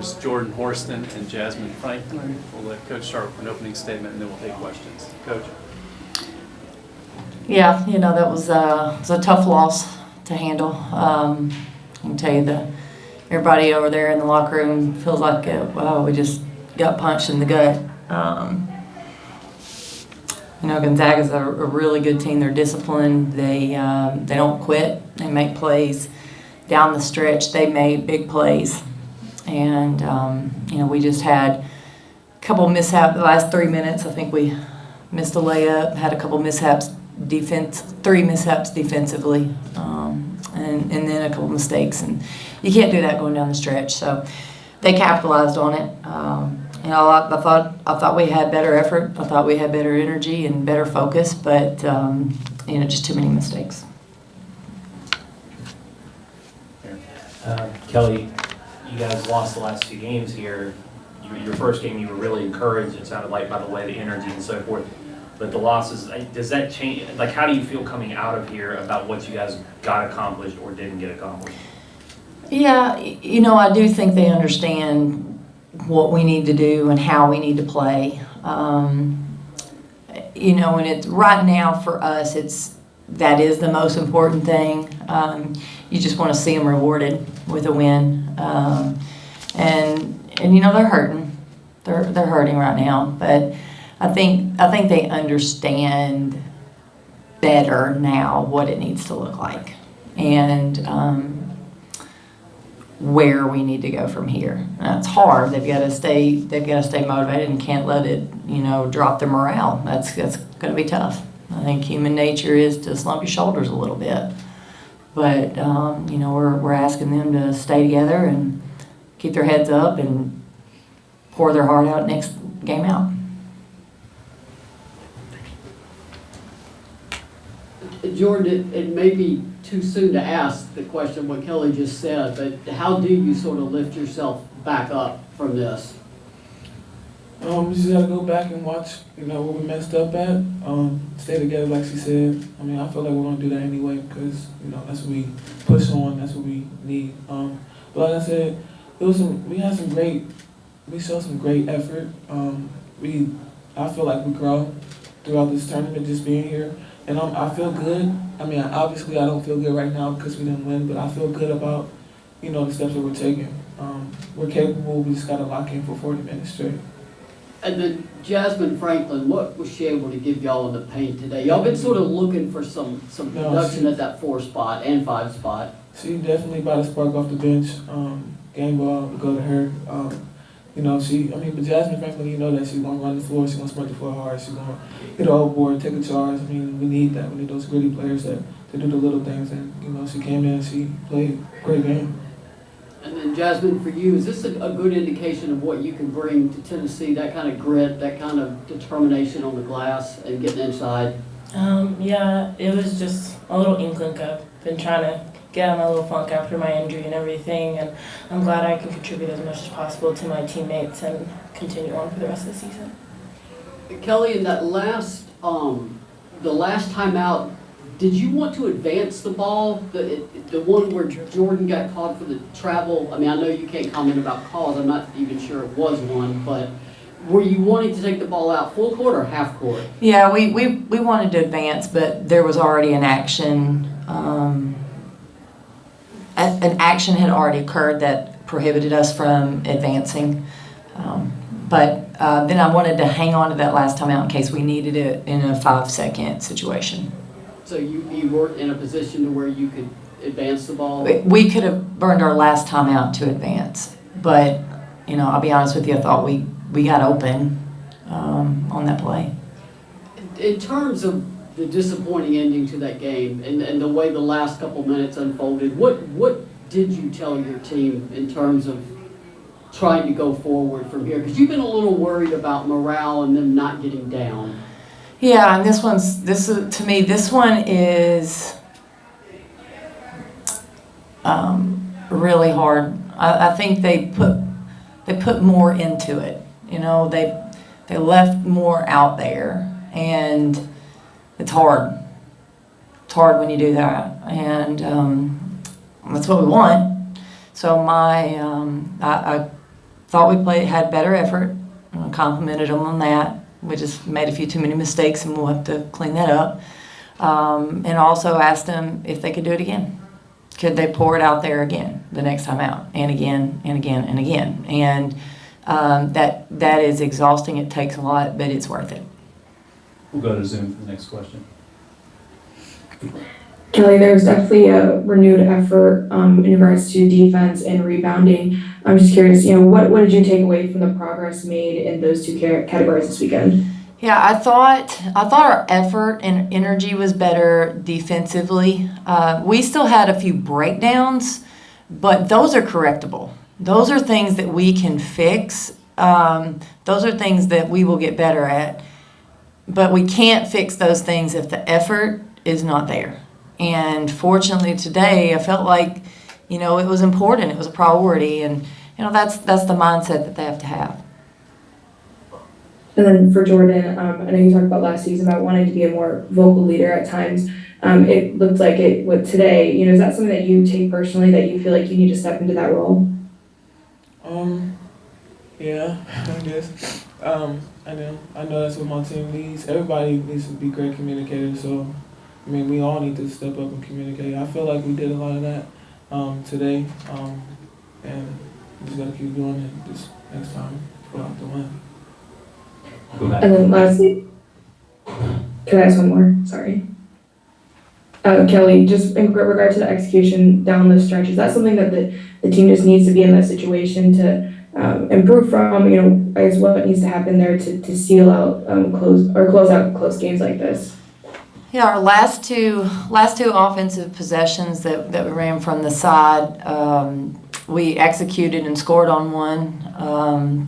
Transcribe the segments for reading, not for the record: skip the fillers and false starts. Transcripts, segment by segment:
It's Jordan Horston and Jasmine Franklin. We'll let Coach start with an opening statement, and then we'll take questions. Coach? Yeah, that was a tough loss to handle. I can tell you that everybody over there in the locker room feels like we just got punched in the gut. Gonzaga's a really good team. They're disciplined. They don't quit. They make plays down the stretch. They made big plays, and we just had a couple mishaps the last 3 minutes. I think we missed a layup, had a couple mishaps. 3 mishaps defensively, and then a couple mistakes, and you can't do that going down the stretch. So they capitalized on it. I thought we had better effort. I thought we had better energy and better focus, but just too many mistakes. Kellie, you guys lost the last 2 games here. Your first game, you were really encouraged, it sounded like, by the way, the energy and so forth. But the losses, does that change? Like, how do you feel coming out of here about what you guys got accomplished or didn't get accomplished? Yeah, I do think they understand what we need to do and how we need to play. And it's right now for us, that is the most important thing. You just want to see them rewarded with a win. And they're hurting. They're hurting right now, but I think they understand better now what it needs to look like and where we need to go from here. And it's hard. They've got to stay motivated and can't let it drop their morale. That's going to be tough. I think human nature is to slump your shoulders a little bit, but we're asking them to stay together and keep their heads up and pour their heart out next game out. Jordan, it may be too soon to ask the question what Kellie just said, but how do you sort of lift yourself back up from this? We just gotta go back and watch, where we messed up at. Stay together, like she said. I feel like we're gonna do that anyway because that's what we push on. That's what we need. But like I said, we showed some great effort. I feel like we grow throughout this tournament just being here. And I feel good. Obviously I don't feel good right now because we didn't win, but I feel good about, the steps that we're taking. We're capable. We just got to lock in for 40 minutes straight. And then Jasmine Franklin, what was she able to give y'all in the paint today? Y'all been sort of looking for some production at that 4 spot and 5 spot. She definitely brought a spark off the bench. Game ball would go to her. But Jasmine Franklin, that she's going to run the floor, she's going to spread the floor hard, she's going to hit her overboard, take a charge. We need that. We need those gritty players that do the little things. And, she came in and she played a great game. And then Jasmine, for you, is this a good indication of what you can bring to Tennessee, that kind of grit, that kind of determination on the glass and getting inside? Yeah, it was just a little inkling. I've been trying to get out of my little funk after my injury and everything, and I'm glad I can contribute as much as possible to my teammates and continue on for the rest of the season. Kellie, in that the last time out, did you want to advance the ball? The one where Jordan got called for the travel, I know you can't comment about calls, I'm not even sure it was one, but were you wanting to take the ball out full court or half court? Yeah, we wanted to advance, but there was already an action. An action had already occurred that prohibited us from advancing. But then I wanted to hang on to that last time out in case we needed it in a 5-second situation. So you weren't in a position to where you could advance the ball? We could have burned our last time out to advance. But, I'll be honest with you, I thought we got open on that play. In terms of the disappointing ending to that game and the way the last couple minutes unfolded, what did you tell your team in terms of trying to go forward from here? Because you've been a little worried about morale and them not getting down. Yeah, and this one is really hard. I think they put more into it. They left more out there, and it's hard. It's hard when you do that, and that's what we want. So I thought we had better effort. I complimented them on that. We just made a few too many mistakes, and we'll have to clean that up. And also asked them if they could do it again. Could they pour it out there again the next time out, and again, and again, and again? And that is exhausting. It takes a lot, but it's worth it. We'll go to Zoom for the next question. Kellie, there was definitely a renewed effort in regards to defense and rebounding. I'm just curious, what did you take away from the progress made in those two categories this weekend? Yeah, I thought our effort and energy was better defensively. We still had a few breakdowns, but those are correctable. Those are things that we can fix. Those are things that we will get better at. But we can't fix those things if the effort is not there. And fortunately today, I felt like, it was important. It was a priority. And, that's the mindset that they have to have. And then for Jordan, I know you talked about last season about wanting to be a more vocal leader at times. It looked like it with today. Is that something that you take personally, that you feel like you need to step into that role? Yeah, I guess. I know that's what my team needs. Everybody needs to be great communicators. So, we all need to step up and communicate. I feel like we did a lot of that today, and we just gotta keep doing it this next time for out the win. And then lastly, can I ask one more? Sorry. Kellie, just in regard to the execution down the stretch, is that something that the team just needs to be in that situation to improve from? I guess what needs to happen there to seal out close out close games like this? Yeah, our last two offensive possessions that we ran from the side, we executed and scored on one.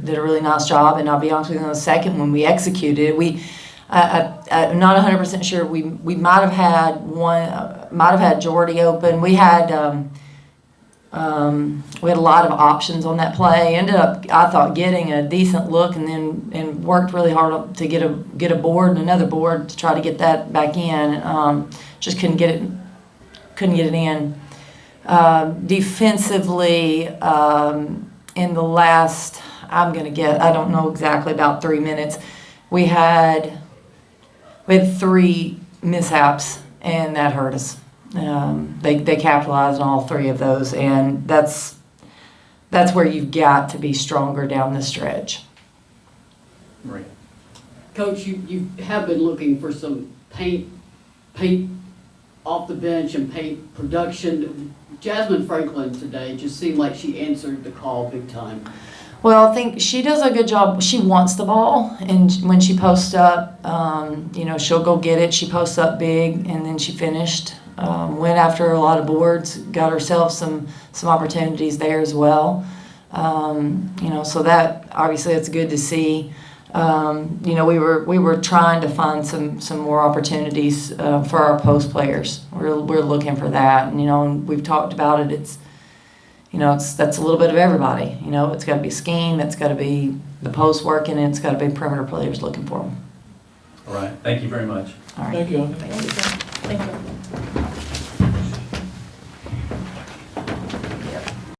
Did a really nice job, and I'll be honest with you, on the second one we executed. I'm not 100% sure. We might have had one, might have had Jordy open. We had a lot of options on that play. Ended up, I thought, getting a decent look, and worked really hard to get a board and another board to try to get that back in. Just couldn't get it in. Defensively, in the last, I don't know exactly, about 3 minutes, we had 3 mishaps, and that hurt us. They capitalized on all 3 of those, and that's where you've got to be stronger down the stretch. Maria. Coach, you have been looking for some paint off the bench and paint production. Jasmine Franklin today just seemed like she answered the call big time. Well, I think she does a good job. She wants the ball, and when she posts up, she'll go get it. She posts up big, and then she finished. Went after a lot of boards, got herself some opportunities there as well. So that obviously it's good to see. We were trying to find some more opportunities for our post players. We're looking for that, and we've talked about it. It's that's a little bit of everybody. It's got to be scheme, it's got to be the post working, and it's got to be perimeter players looking for them. All right. Thank you very much. All right. Thank you. Thank you.